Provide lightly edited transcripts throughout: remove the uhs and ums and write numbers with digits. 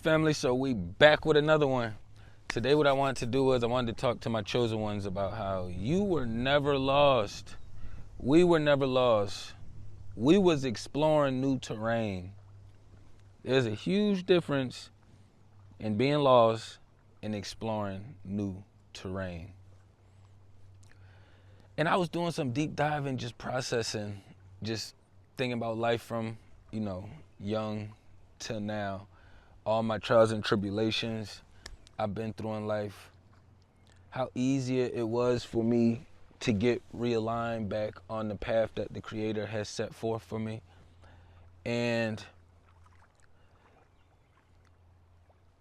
family? So we back with another one. Today what I wanted to do was I wanted to talk to my chosen ones about how you were never lost. We were never lost. We was exploring new terrain. There's a huge difference in being lost and exploring new terrain. And I was doing some deep diving, just processing, just thinking about life from, young till now. All my trials and tribulations I've been through in life. How easy it was for me to get realigned back on the path that the Creator has set forth for me. And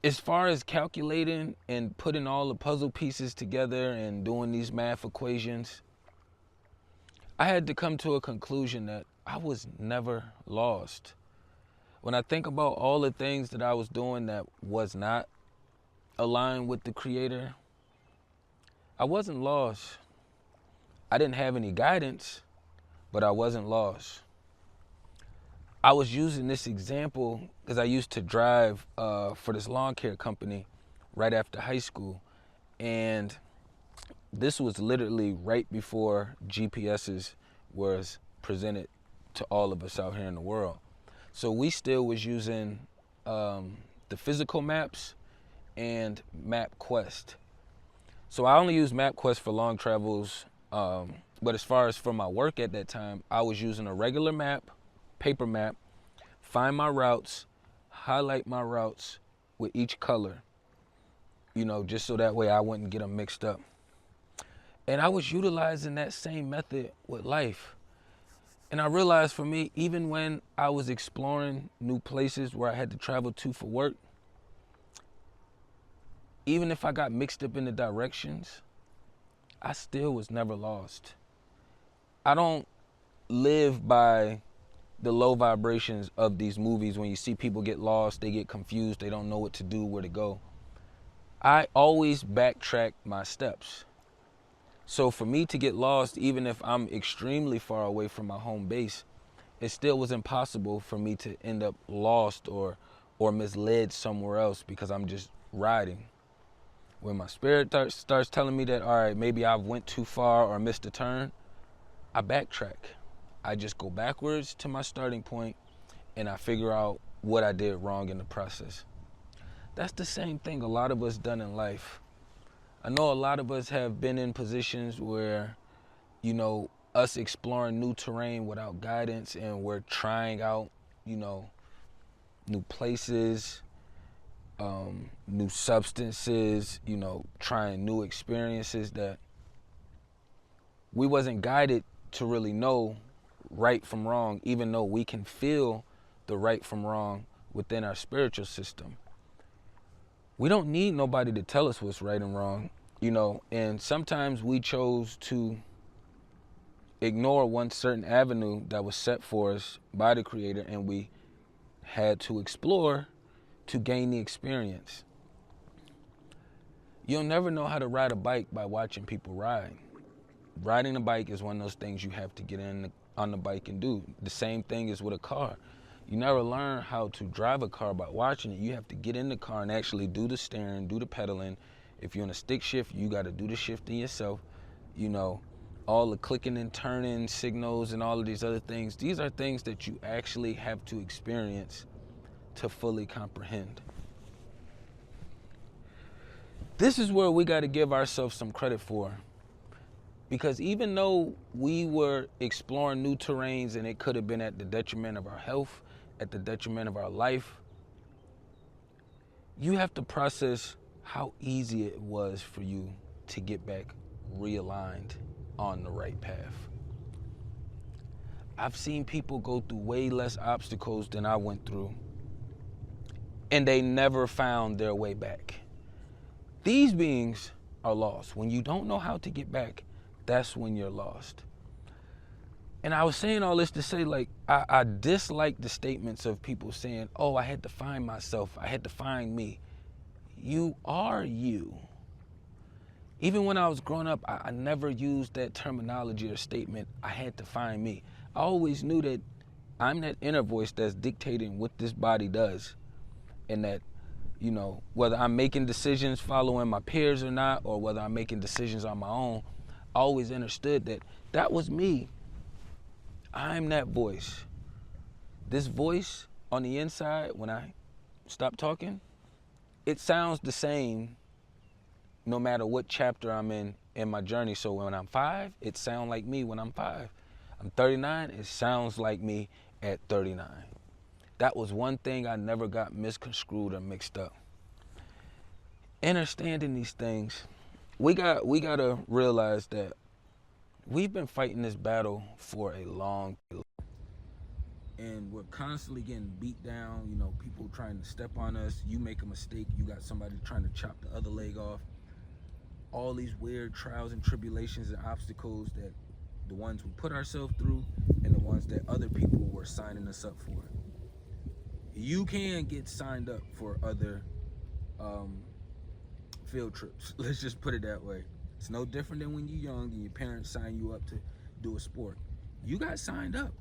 as far as calculating and putting all the puzzle pieces together and doing these math equations, I had to come to a conclusion that I was never lost. When I think about all the things that I was doing that was not aligned with the Creator, I wasn't lost. I didn't have any guidance, but I wasn't lost. I was using this example because I used to drive for this lawn care company right after high school. And this was literally right before GPSs was presented to all of us out here in the world. So we still was using the physical maps and MapQuest. So I only use MapQuest for long travels, but as far as for my work at that time, I was using a regular map, paper map, find my routes, highlight my routes with each color, just so that way I wouldn't get them mixed up. And I was utilizing that same method with life. And I realized for me, even when I was exploring new places where I had to travel to for work, even if I got mixed up in the directions, I still was never lost. I don't live by the low vibrations of these movies. When you see people get lost, they get confused, they don't know what to do, where to go. I always backtrack my steps. So for me to get lost, even if I'm extremely far away from my home base, it still was impossible for me to end up lost or misled somewhere else because I'm just riding. When my spirit starts telling me that, all right, maybe I went too far or missed a turn, I backtrack. I just go backwards to my starting point and I figure out what I did wrong in the process. That's the same thing a lot of us done in life. I know a lot of us have been in positions where, us exploring new terrain without guidance, and we're trying out, new places, new substances, trying new experiences that we wasn't guided to really know right from wrong, even though we can feel the right from wrong within our spiritual system. We don't need nobody to tell us what's right and wrong, and sometimes we chose to ignore one certain avenue that was set for us by the Creator, and we had to explore to gain the experience. You'll never know how to ride a bike by watching people ride. Riding a bike is one of those things you have to get on the bike and do. The same thing is with a car. You never learn how to drive a car by watching it. You have to get in the car and actually do the steering, do the pedaling. If you're in a stick shift, you got to do the shifting yourself. All the clicking and turning signals and all of these other things. These are things that you actually have to experience to fully comprehend. This is where we got to give ourselves some credit for. Because even though we were exploring new terrains and it could have been at the detriment of our health, at the detriment of our life, you have to process how easy it was for you to get back realigned on the right path. I've seen people go through way less obstacles than I went through, and they never found their way back. These beings are lost. When you don't know how to get back, that's when you're lost. And I was saying all this to say, I dislike the statements of people saying, oh, I had to find myself. I had to find me. You are you. Even when I was growing up, I never used that terminology or statement, I had to find me. I always knew that I'm that inner voice that's dictating what this body does, and that You know, whether I'm making decisions following my peers or not, or whether I'm making decisions on my own, I always understood that that was me. I'm that voice. This voice on the inside, when I stop talking, it sounds the same no matter what chapter I'm in my journey. So when I'm 5, it sounds like me when I'm 5. I'm 39, it sounds like me at 39. That was one thing I never got misconstrued or mixed up. Understanding these things, we gotta realize that we've been fighting this battle for a long time. And we're constantly getting beat down, you know, people trying to step on us. You make a mistake, you got somebody trying to chop the other leg off. All these weird trials and tribulations and obstacles that the ones we put ourselves through and the ones that other people were signing us up for. You can get signed up for other field trips. Let's just put it that way. It's no different than when you're young and your parents sign you up to do a sport. You got signed up.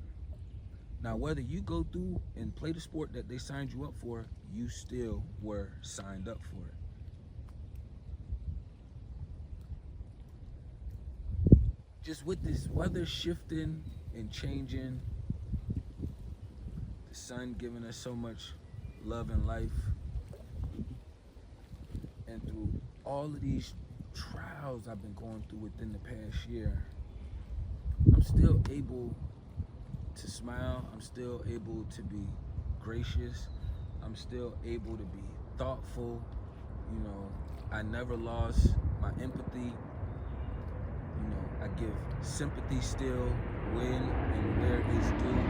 Now, whether you go through and play the sport that they signed you up for, you still were signed up for it. Just with this weather shifting and changing, the sun giving us so much love and life, and through all of these trials I've been going through within the past year, I'm still able to smile. I'm still able to be gracious. I'm still able to be thoughtful. You know, I never lost my empathy. You know, I give sympathy still when and where it's due.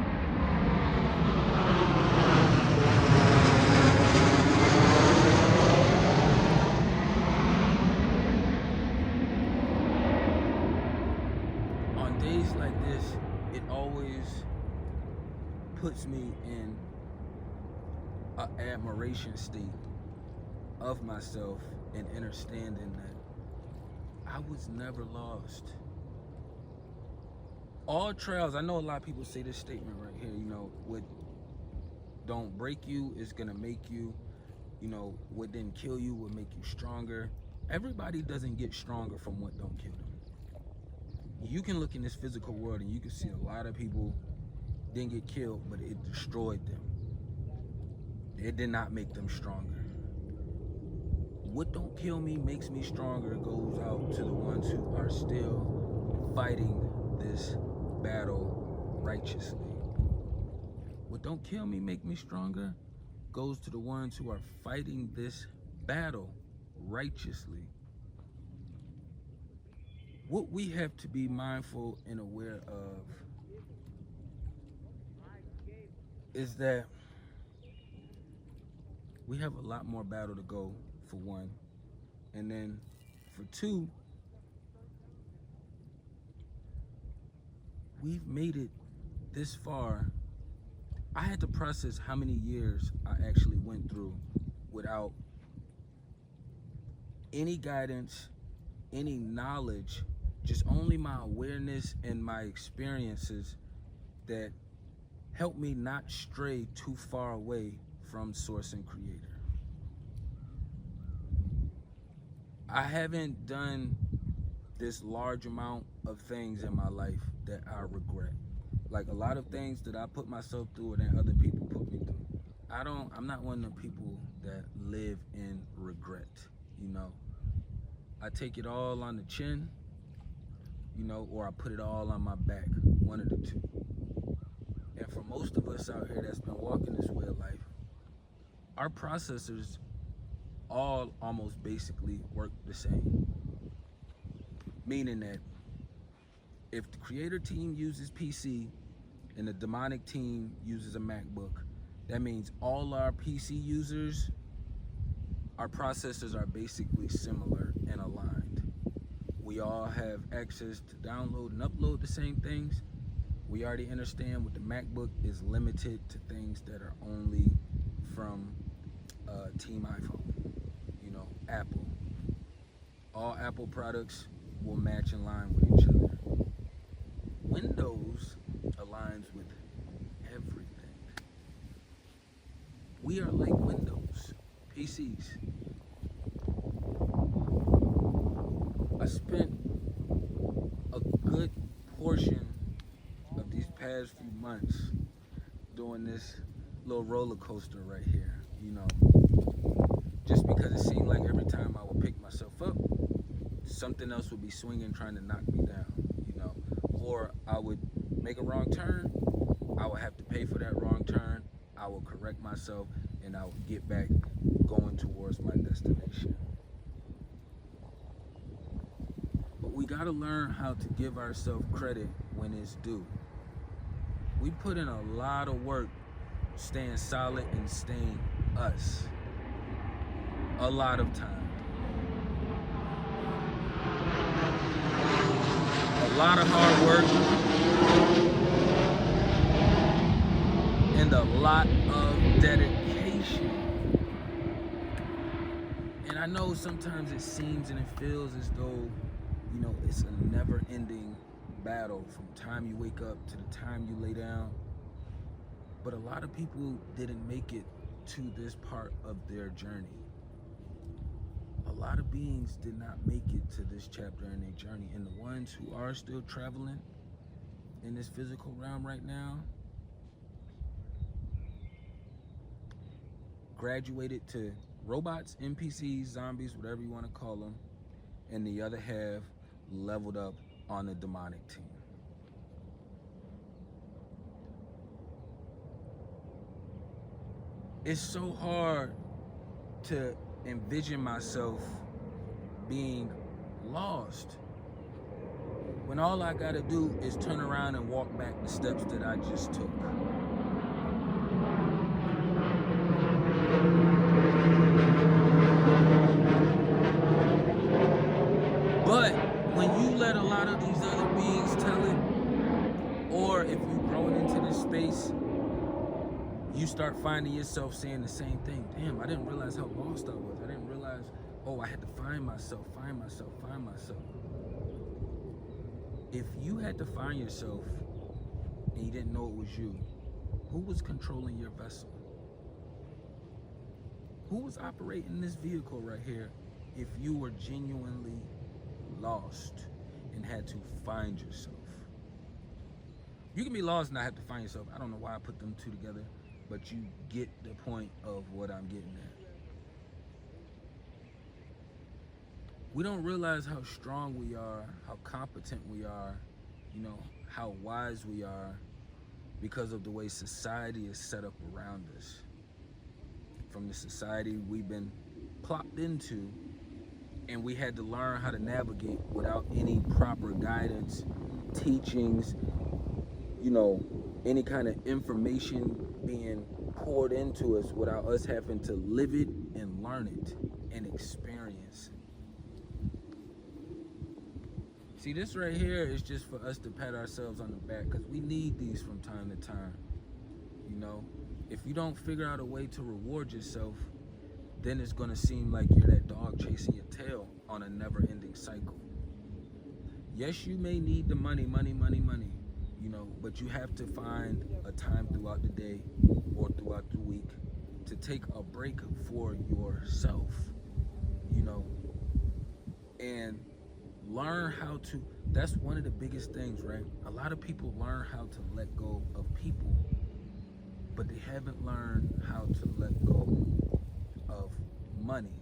On days like this, it always puts me in an admiration state of myself and understanding that I was never lost. All trials, I know a lot of people say this statement right here, you know, what don't break you is gonna make you, you know, what didn't kill you will make you stronger. Everybody doesn't get stronger from what don't kill them. You can look in this physical world and you can see a lot of people didn't get killed, but it destroyed them. It did not make them stronger. What don't kill me makes me stronger goes out to the ones who are still fighting this battle righteously. What don't kill me make me stronger goes to the ones who are fighting this battle righteously. What we have to be mindful and aware of is that we have a lot more battle to go, for one. And then for two, we've made it this far. I had to process how many years I actually went through without any guidance, any knowledge, just only my awareness and my experiences that helped me not stray too far away from source and creator. I haven't done this large amount of things in my life that I regret. Like a lot of things that I put myself through or that other people put me through. I'm not one of the people that live in regret, you know. I take it all on the chin, you know, or I put it all on my back, one of the two. And for most of us out here that's been walking this way of life, our processors all almost basically work the same. Meaning that if the creator team uses PC and the demonic team uses a MacBook, that means all our PC users, our processors are basically similar and aligned. We all have access to download and upload the same things. We already understand what the MacBook is limited to things that are only from Team iPhone, you know, Apple. All Apple products will match in line with each other. Windows aligns with everything. We are like Windows, PCs. I spent a good portion of these past few months doing this little roller coaster right here, you know, just because it seemed like every time I would pick myself up, something else would be swinging trying to knock me down, you know, or I would make a wrong turn, I would have to pay for that wrong turn, I would correct myself, and I would get back going towards my destination. But we gotta learn how to give ourselves credit when it's due. We put in a lot of work staying solid and staying us. A lot of time. A lot of hard work and a lot of dedication. And I know sometimes it seems and it feels as though, you know, it's a never-ending battle from the time you wake up to the time you lay down. But a lot of people didn't make it to this part of their journey. A lot of beings did not make it to this chapter in their journey. And the ones who are still traveling in this physical realm right now graduated to robots, NPCs, zombies, whatever you want to call them. And the other half leveled up on the demonic team. It's so hard to envision myself being lost when all I gotta do is turn around and walk back the steps that I just took. But when you let a lot of these other beings tell it, or if you're growing into this space, you start finding yourself saying the same thing. Damn, I didn't realize how lost I was. I didn't realize, oh, I had to find myself, find myself, find myself. If you had to find yourself and you didn't know it was you, who was controlling your vessel? Who was operating this vehicle right here if you were genuinely lost and had to find yourself? You can be lost and not have to find yourself. I don't know why I put them two together, but you get the point of what I'm getting at. We don't realize how strong we are, how competent we are, you know, how wise we are because of the way society is set up around us. From the society we've been plopped into, and we had to learn how to navigate without any proper guidance, teachings, you know, any kind of information being poured into us without us having to live it and learn it and experience it. See, this right here is just for us to pat ourselves on the back, because we need these from time to time. You know, if you don't figure out a way to reward yourself, then it's going to seem like you're that dog chasing your tail on a never-ending cycle. Yes, you may need the money, you know, but you have to find a time throughout the day or throughout the week to take a break for yourself, you know, and learn how to, that's one of the biggest things, right? A lot of people learn how to let go of people, but they haven't learned how to let go of money.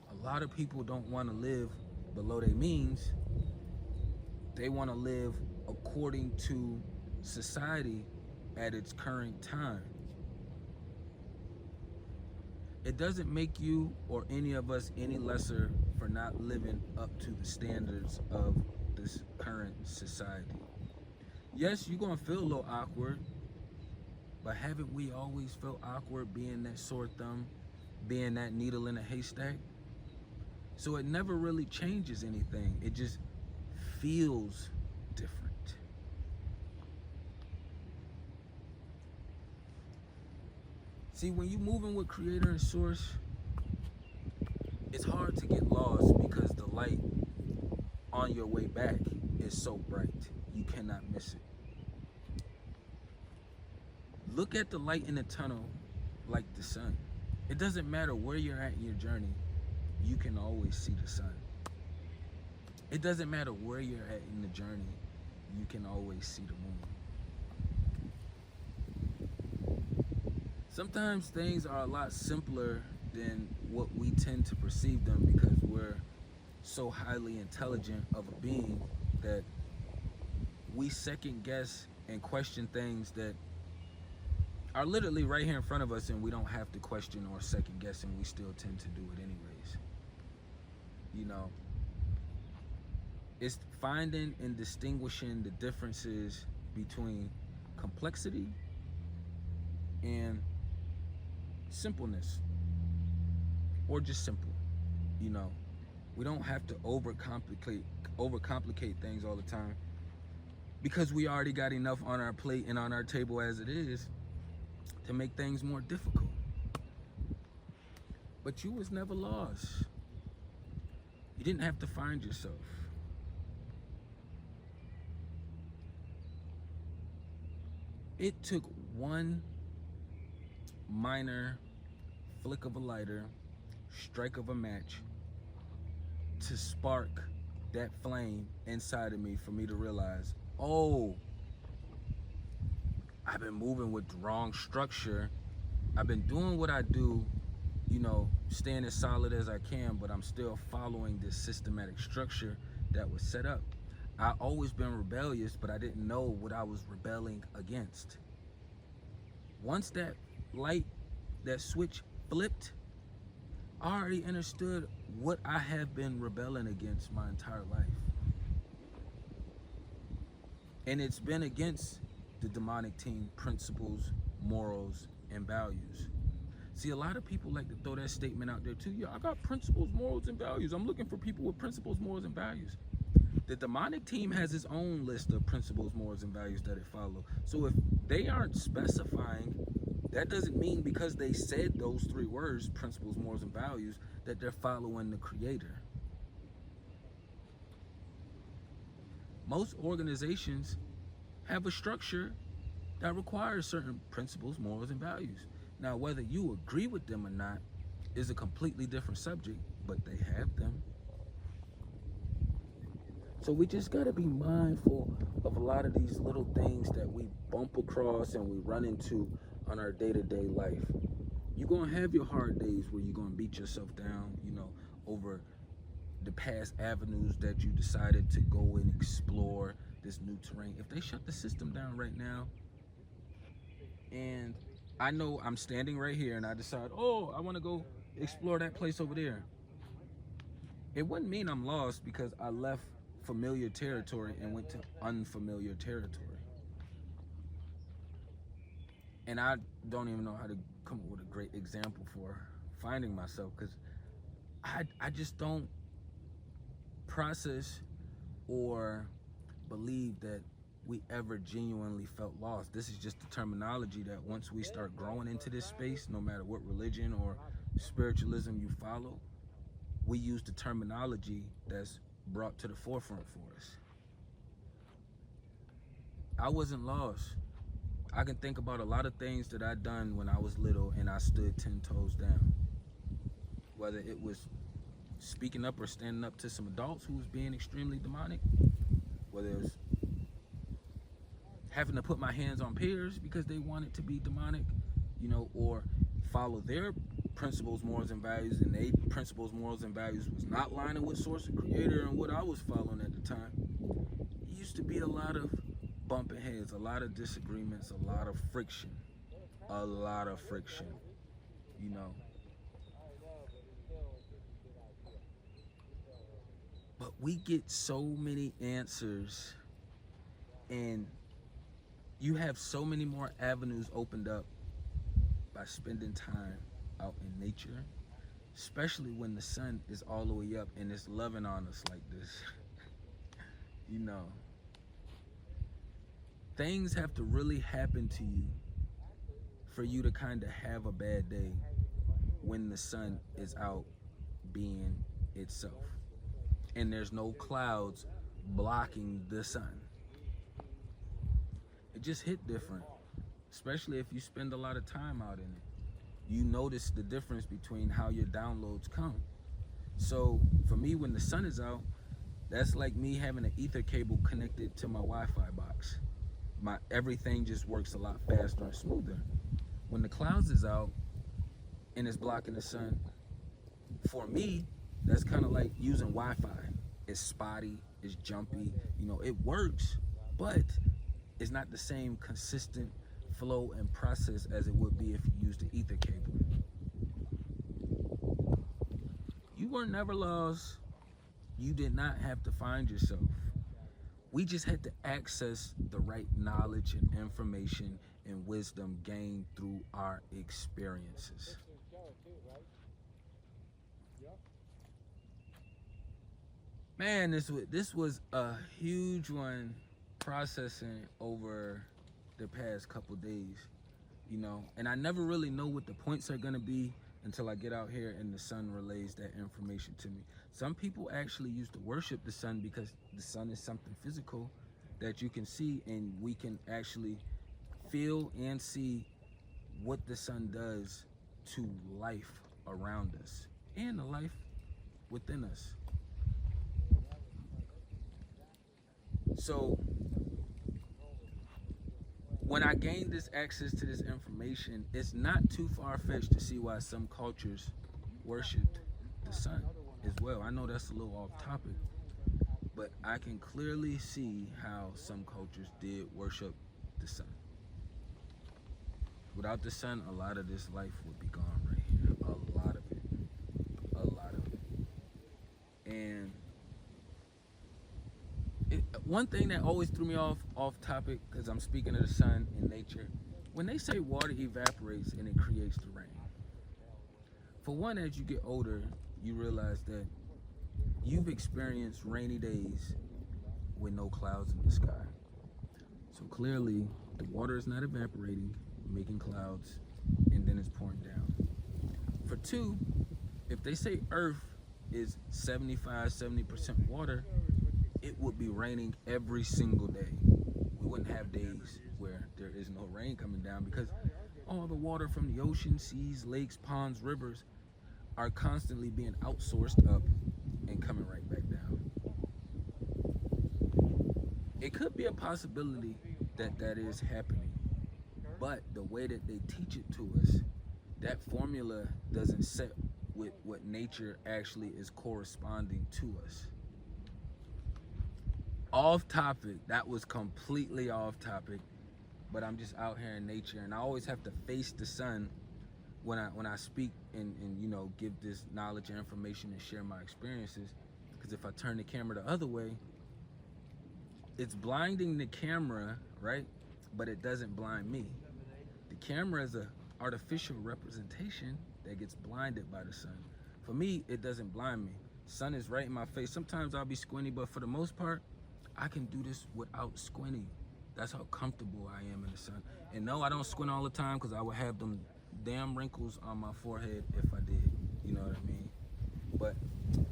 A lot of people don't want to live below their means. They want to live according to society at its current time. It doesn't make you or any of us any lesser for not living up to the standards of this current society. Yes, you're going to feel a little awkward, but haven't we always felt awkward being that sore thumb, being that needle in a haystack? So it never really changes anything. It just feels different. See, when you're moving with Creator and Source, it's hard to get lost because the light on your way back is so bright. You cannot miss it. Look at the light in the tunnel like the sun. It doesn't matter where you're at in your journey, you can always see the sun. It doesn't matter where you're at in the journey, you can always see the moon. Sometimes things are a lot simpler than what we tend to perceive them because we're so highly intelligent of a being that we second guess and question things that are literally right here in front of us, and we don't have to question or second guess, and we still tend to do it anyways. You know, it's finding and distinguishing the differences between complexity and simpleness, or just simple. You know, we don't have to overcomplicate things all the time, because we already got enough on our plate and on our table as it is to make things more difficult. But you was never lost. You didn't have to find yourself. It took one minor flick of a lighter, strike of a match, to spark that flame inside of me for me to realize, oh, I've been moving with the wrong structure. I've been doing what I do, you know, staying as solid as I can, but I'm still following this systematic structure that was set up. I always been rebellious, but I didn't know what I was rebelling against. Once that light, that switch flipped, I already understood what I have been rebelling against my entire life. And it's been against the demonic team principles, morals, and values. See, a lot of people like to throw that statement out there too. Yeah, I got principles, morals, and values. I'm looking for people with principles, morals, and values. The demonic team has its own list of principles, morals, and values that it follows. So if they aren't specifying, that doesn't mean because they said those three words, principles, morals, and values, that they're following the creator. Most organizations have a structure that requires certain principles, morals, and values. Now, whether you agree with them or not is a completely different subject, but they have them. So we just gotta be mindful of a lot of these little things that we bump across and we run into on our day-to-day life. You're gonna have your hard days where you're gonna beat yourself down, you know, over the past avenues that you decided to go and explore this new terrain. If they shut the system down right now, and I know I'm standing right here and I decide, oh, I wanna go explore that place over there, it wouldn't mean I'm lost because I left familiar territory and went to unfamiliar territory. And I don't even know how to come up with a great example for finding myself, because I just don't process or believe that we ever genuinely felt lost. This is just the terminology that once we start growing into this space, no matter what religion or spiritualism you follow, we use the terminology that's brought to the forefront for us. I wasn't lost. I can think about a lot of things that I done when I was little and I stood 10 toes down. Whether it was speaking up or standing up to some adults who was being extremely demonic, whether it was having to put my hands on peers because they wanted to be demonic, you know, or follow their principles, morals, and values, and they principles, morals, and values was not lining with source and creator and what I was following at the time. It used to be a lot of bumping heads, a lot of disagreements, a lot of friction, you know. But we get so many answers, and you have so many more avenues opened up by spending time out in nature, especially when the sun is all the way up and it's loving on us like this. You know, things have to really happen to you for you to kind of have a bad day when the sun is out being itself and there's no clouds blocking the sun. It just hit different, especially if you spend a lot of time out in it. you notice the difference between how your downloads come. So for me, when the sun is out, that's like me having an ether cable connected to my Wi-Fi box. My everything just works a lot faster and smoother. When the clouds is out and it's blocking the sun, for me, that's kind of like using Wi-Fi. It's spotty, it's jumpy, you know, it works, but it's not the same consistent flow and process as it would be if you used the ether cable. You were never lost. You did not have to find yourself. We just had to access the right knowledge and information and wisdom gained through our experiences. Man, this was a huge one, processing over the past couple days, you know, and I never really know what the points are gonna be until I get out here and the sun relays that information to me. Some people actually used to worship the sun because the sun is something physical that you can see, and we can actually feel and see what the sun does to life around us and the life within us. So when I gained this access to this information, it's not too far-fetched to see why some cultures worshiped the sun as well. I know that's a little off topic, but I can clearly see how some cultures did worship the sun. Without the sun, a lot of this life would be gone right here. A lot of it. A lot of it. And one thing that always threw me off topic, because I'm speaking of the sun and nature, when they say water evaporates and it creates the rain. For one, as you get older, you realize that you've experienced rainy days with no clouds in the sky. So clearly, the water is not evaporating, making clouds, and then it's pouring down. For two, if they say Earth is 70% water, it would be raining every single day. We wouldn't have days where there is no rain coming down because all the water from the ocean, seas, lakes, ponds, rivers are constantly being outsourced up and coming right back down. It could be a possibility that that is happening, but the way that they teach it to us, that formula doesn't set with what nature actually is corresponding to us. Off topic, that was completely off topic, but I'm just out here in nature, and I always have to face the sun when I speak and you know, give this knowledge and information and share my experiences, because if I turn the camera the other way, it's blinding the camera, right? But it doesn't blind me. The camera is an artificial representation that gets blinded by the sun. For me, it doesn't blind me. Sun is right in my face. Sometimes I'll be squinty, but for the most part, I can do this without squinting. That's how comfortable I am in the sun. And no, I don't squint all the time because I would have them damn wrinkles on my forehead if I did. You know what I mean? But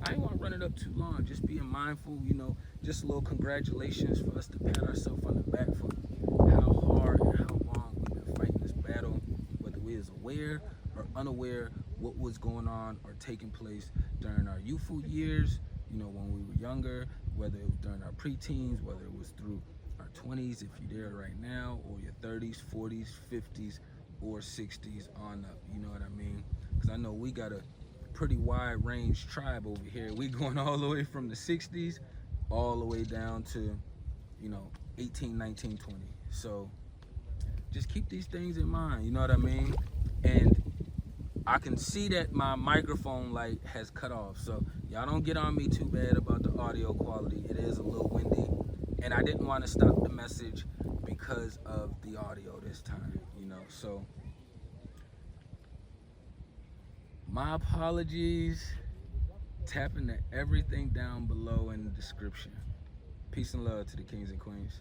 I ain't want to run it up too long. Just being mindful, you know, just a little congratulations for us to pat ourselves on the back for how hard and how long we've been fighting this battle, whether we is aware or unaware what was going on or taking place during our youthful years, you know, when we were younger, whether it was during our preteens, whether it was through our 20s, if you're there right now, or your 30s, 40s, 50s, or 60s on up, you know what I mean? Because I know we got a pretty wide range tribe over here. We going all the way from the 60s all the way down to, you know, 18, 19, 20. So just keep these things in mind, you know what I mean? And I can see that my microphone light has cut off, so y'all don't get on me too bad about the audio quality. It is a little windy, and I didn't want to stop the message because of the audio this time, you know. So my apologies. Tap into everything down below in the description. Peace and love to the kings and queens.